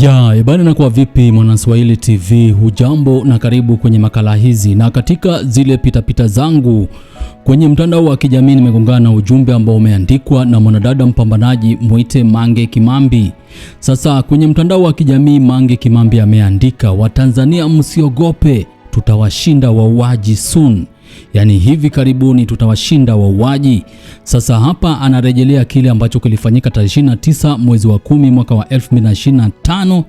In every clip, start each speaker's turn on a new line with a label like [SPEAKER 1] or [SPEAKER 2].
[SPEAKER 1] Ebana, na kwa vipi Mwanaswahili TV, hujambo na karibu kwenye makala hizi. Na katika zile pitapita zangu kwenye mtandao wa kijamii nimegongana na ujumbe ambao umeandikwa na mwanadada mpambanaji muite Mange Kimambi. Sasa kwenye mtandao wa kijamii Mange Kimambi ameandika, Watanzania msiogope, tutawashinda wauaji soon. Yani hivi karibuni tutawashinda wauaji. Sasa hapa anarejelea kile ambacho kilifanyika tarehe 29 mwezi wa 10 mwaka wa 2025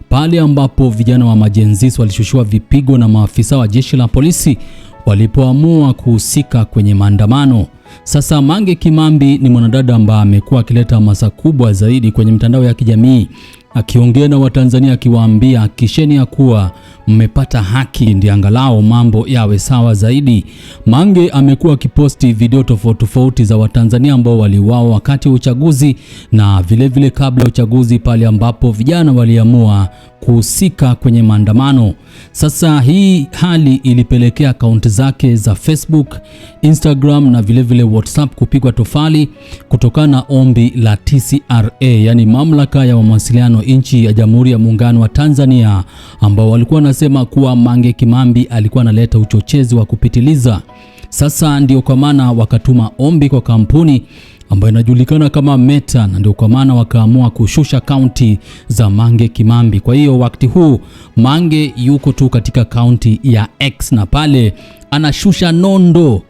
[SPEAKER 1] pale ambapo vijana wa majenzisi walishushua vipigo na maafisa wa jeshi la polisi walipoamua kuhusika kwenye maandamano. Sasa Mange Kimambi ni mwanadada ambaye amekuwa akileta hamasa kubwa zaidi kwenye mitandao ya kijamii, akiongea na Watanzania akiwaambia kisheni ya kuwa mmepata haki ndi angalau mambo yawe sawa zaidi. Mange amekuwa akiposti video tofauti za Watanzania ambao waliuawa wakati wa uchaguzi na vile kabla ya uchaguzi pale ambapo vijana waliamua kuhusika kwenye maandamano. Sasa hii hali ilipelekea akaunti zake za Facebook, Instagram na vile WhatsApp kupigwa tofali kutokana na ombi la TCRA, yani mamlaka ya mawasiliano nchi ya Jamhuri ya Muungano wa Tanzania, ambao walikuwa nasema kuwa Mange Kimambi alikuwa analeta uchochezi wa kupitiliza. Sasa ndio kwa maana wakatuma ombi kwa kampuni ambayo inajulikana kama Meta, na ndio kwa maana wakaamua kushusha akaunti za Mange Kimambi. Kwa hiyo wakati huu Mange yuko tu katika akaunti ya X na pale anashusha nondo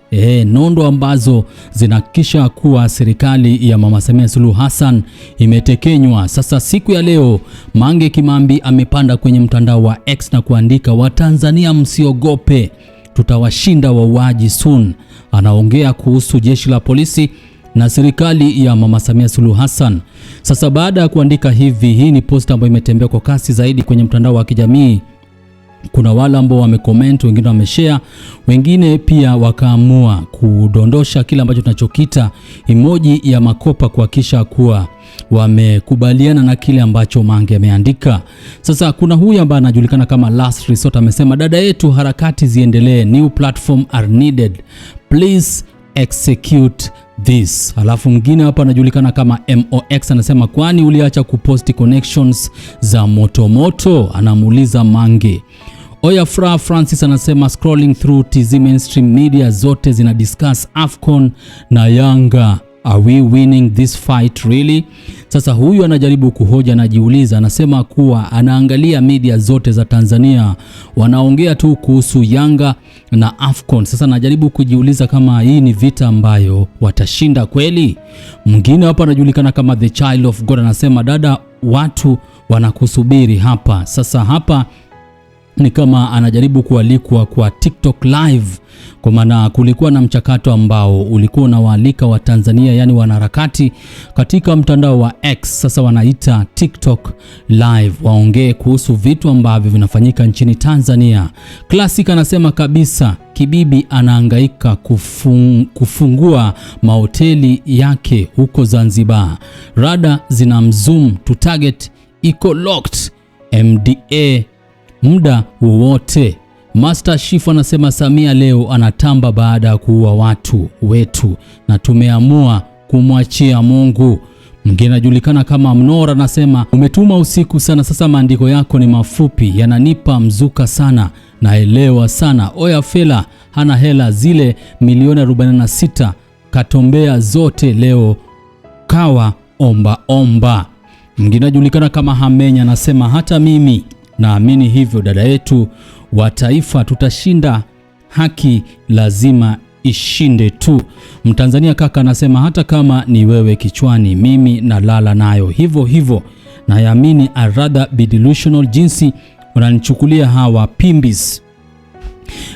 [SPEAKER 1] ambazo zinahakikisha kuwa serikali ya Mama Samia Suluhu Hassan imetekenywa. Sasa siku ya leo Mange Kimambi amepanda kwenye mtandao wa X na kuandika, Watanzania msiogope, tutawashinda wauaji soon. Anaongea kuhusu jeshi la polisi na serikali ya Mama Samia Suluhu Hassan. Sasa baada ya kuandika hivi, hii ni post ambayo imetembea kwa kasi zaidi kwenye mtandao wa kijamii. Kuna wale ambao wamecomment, wengine wameshare, wengine pia wakaamua kudondosha kile ambacho tunachokita emoji ya makopa kuhakikisha kuwa wamekubaliana na kile ambacho Mange ameandika. Sasa kuna huyu ambaye anajulikana kama Last Resort amesema, dada yetu, harakati ziendelee, new platform are needed, please execute this. Alafu mwingine hapa anajulikana kama MOX anasema, kwani uliacha kuposti connections za moto? Anamuuliza Mange. Oya Francis anasema, scrolling through TZ mainstream media zote zina discuss Afcon na Yanga, are we winning this fight really? Sasa huyu anajaribu kuhoja, anajiuliza, anasema kuwa anaangalia media zote za Tanzania wanaongea tu kuhusu Yanga na Afcon. Sasa anajaribu kujiuliza kama hii ni vita ambayo watashinda kweli. Mwingine hapa anajulikana kama The Child of God anasema, dada, watu wanakusubiri hapa. Sasa hapa ni kama anajaribu kualikwa kwa TikTok live, kwa maana kulikuwa na mchakato ambao ulikuwa unawaalika wa Tanzania, yani wanaharakati katika mtandao wa X, sasa wanaita TikTok live, waongee kuhusu vitu ambavyo vinafanyika nchini Tanzania. Classic anasema kabisa, Kibibi anahangaika kufungua mahoteli yake huko Zanzibar, rada zinamzoom to target iko locked MDA muda wowote. Master Chief anasema, Samia leo anatamba baada ya kuua watu wetu na tumeamua kumwachia Mungu. Mwingine anajulikana kama Mnora anasema, umetuma usiku sana, sasa maandiko yako ni mafupi, yananipa mzuka sana, naelewa sana. Oya fela hana hela, zile milioni 46 katombea zote leo kawa omba. Mwingine anajulikana kama Hamenya anasema, hata mimi naamini hivyo, dada yetu wa taifa, tutashinda, haki lazima ishinde tu. Mtanzania kaka anasema, hata kama ni wewe kichwani, mimi nalala nayo hivyo, naamini I rather be delusional jinsi unanichukulia hawa pimbis.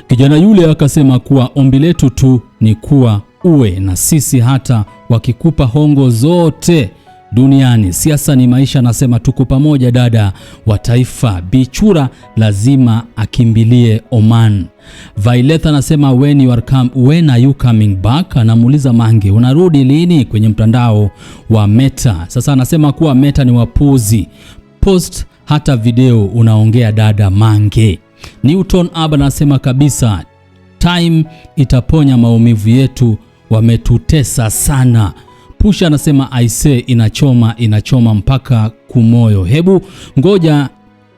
[SPEAKER 1] Kijana yule akasema kuwa ombi letu tu ni kuwa uwe na sisi hata wakikupa hongo zote duniani. Siasa ni maisha, anasema tuko pamoja dada wa taifa. Bichura lazima akimbilie Oman. Violet anasema, when are you coming back? Anamuuliza Mange, unarudi lini kwenye mtandao wa Meta? Sasa anasema kuwa Meta ni wapuzi, post hata video unaongea dada Mange. Newton Aba anasema kabisa, time itaponya maumivu yetu, wametutesa sana. Pusha anasema, I say inachoma mpaka kumoyo. Hebu ngoja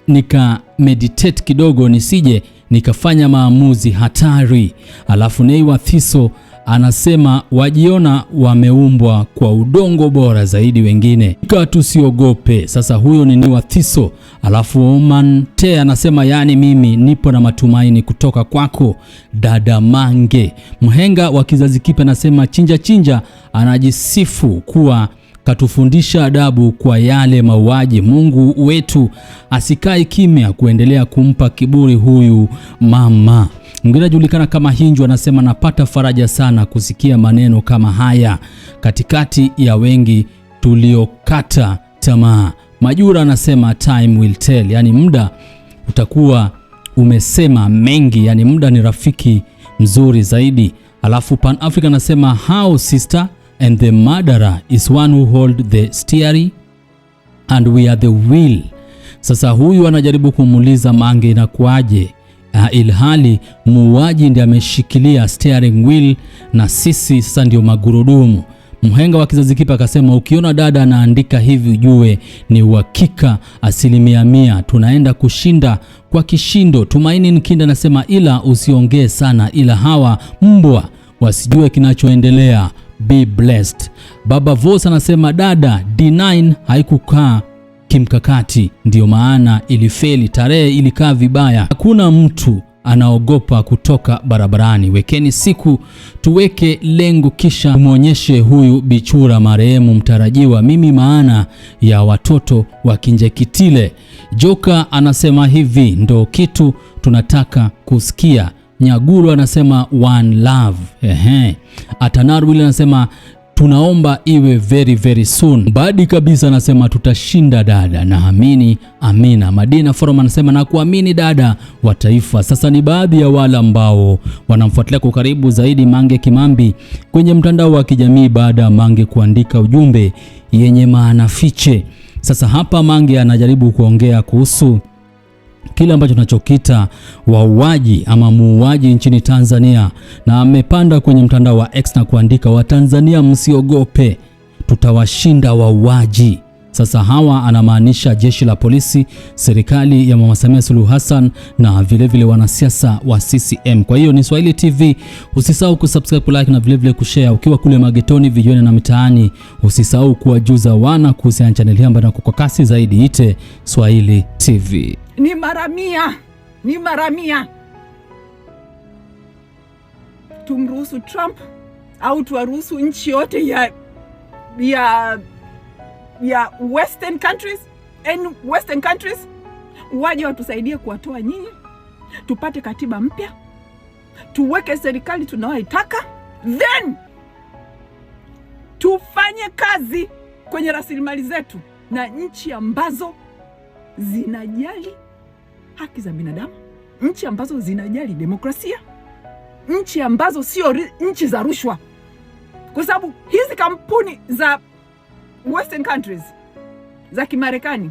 [SPEAKER 1] nika meditate kidogo nisije nikafanya maamuzi hatari. Alafu Nay wa Thiso anasema wajiona wameumbwa kwa udongo bora zaidi wengine, tusiogope. Sasa huyo ni Nay wa Thiso. Alafu Oman Te anasema yani mimi nipo na matumaini kutoka kwako dada Mange. Mhenga wa kizazi kipya anasema chinja anajisifu kuwa katufundisha adabu kwa yale mauaji. Mungu wetu asikai kimya kuendelea kumpa kiburi huyu mama. Mwingine anajulikana kama Hinju anasema napata faraja sana kusikia maneno kama haya katikati ya wengi tuliokata tamaa. Majura anasema time will tell, yani muda utakuwa umesema mengi, yani muda ni rafiki mzuri zaidi. Alafu Pan Africa anasema how sister and the murderer is one who hold the steering and we are the wheel. Sasa huyu anajaribu kumuuliza Mange inakuaje ilhali muuaji ndiye ameshikilia steering wheel na sisi sasa ndio magurudumu. Mhenga wa kizazi kipya akasema ukiona dada anaandika hivi ujue ni uhakika 100% tunaenda kushinda kwa kishindo. Tumaini Nkinda anasema ila usiongee sana ila hawa mbwa wasijue kinachoendelea. Be blessed. Baba Voss anasema dada D9 haikukaa kimkakati ndio maana ilifeli, tarehe ilikaa vibaya. Hakuna mtu anaogopa kutoka barabarani. Wekeni siku tuweke lengo kisha muonyeshe huyu bichura marehemu mtarajiwa mimi maana ya watoto wa Kinjekitile. Joka anasema hivi ndo kitu tunataka kusikia. Nyaguru anasema one love. Atanarwili anasema tunaomba iwe very very soon. Badi kabisa anasema tutashinda dada, naamini amina. Madina Forum anasema na kuamini dada wa taifa. Sasa ni baadhi ya wale ambao wanamfuatilia kwa karibu zaidi Mange Kimambi kwenye mtandao wa kijamii baada ya Mange kuandika ujumbe yenye maana fiche. Sasa hapa Mange anajaribu kuongea kuhusu kile ambacho tunachokita wauaji ama muuaji nchini Tanzania, na amepanda kwenye mtandao wa X na kuandika Watanzania msiogope, tutawashinda wauaji. Sasa hawa anamaanisha jeshi la polisi, serikali ya Mama Samia Suluhu Hassan na vile wanasiasa wa CCM. Kwa hiyo ni Swahili TV, usisahau kusubscribe, like na vile kushare. Ukiwa kule magetoni, vijoni na mitaani, usisahau kuwajuza wana kuhusiana na channel hii ambayo kwa kasi zaidi ite Swahili TV.
[SPEAKER 2] Ni mara mia tumruhusu Trump au tuwaruhusu nchi yote ya western countries waje watusaidie kuwatoa nyinyi, tupate katiba mpya, tuweke serikali tunayoitaka, then tufanye kazi kwenye rasilimali zetu na nchi ambazo zinajali haki za binadamu, nchi ambazo zinajali demokrasia, nchi ambazo sio nchi za rushwa. Kwa sababu hizi kampuni za western countries za Kimarekani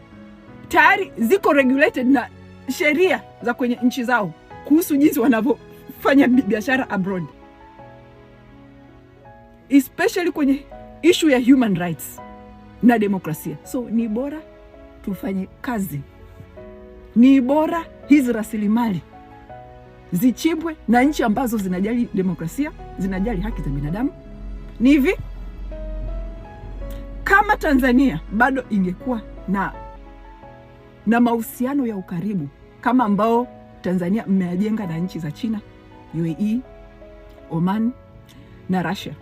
[SPEAKER 2] tayari ziko regulated na sheria za kwenye nchi zao kuhusu jinsi wanavyofanya biashara abroad, especially kwenye issue ya human rights na demokrasia. So ni bora tufanye kazi, ni bora hizi rasilimali zichimbwe na nchi ambazo zinajali demokrasia, zinajali haki za binadamu. Ni hivi, kama Tanzania bado ingekuwa na mahusiano ya ukaribu kama ambao Tanzania mmeajenga na nchi za China, UAE, Oman na Russia,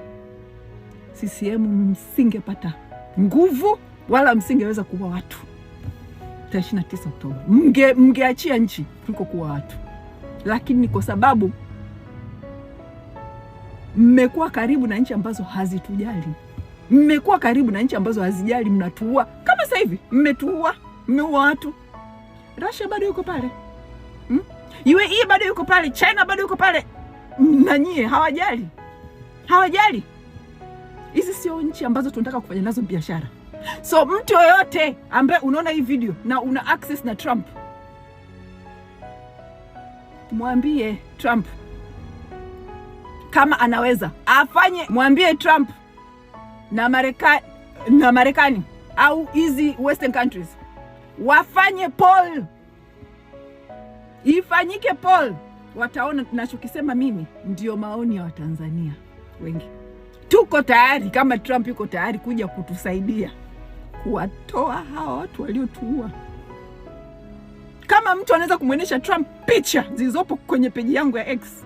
[SPEAKER 2] CCM msingepata nguvu wala msingeweza kuwa watu 29 Oktoba. Mngeachia nchi kuliko kuwa watu. Lakini kwa sababu mmekuwa karibu na nchi ambazo hazitujali, mmekuwa karibu na nchi ambazo hazijali, mnatuua. Kama sasa hivi mmeua watu. Russia bado yuko pale, UAE bado yuko pale, China bado yuko pale, na nyie hawajali. Hizi sio nchi ambazo tunataka kufanya nazo biashara. So mtu yoyote ambaye unaona hii video na una access na Trump, mwambie Trump kama anaweza afanye, mwambie Trump na Marekani au hizi western countries wafanye poll, ifanyike poll, wataona tunachokisema mimi ndio maoni ya Watanzania wengi. Tuko tayari, kama Trump yuko tayari kuja kutusaidia kuwatoa hawa watu waliotuua. Kama mtu anaweza kumwonyesha Trump picha zilizopo kwenye peji yangu ya X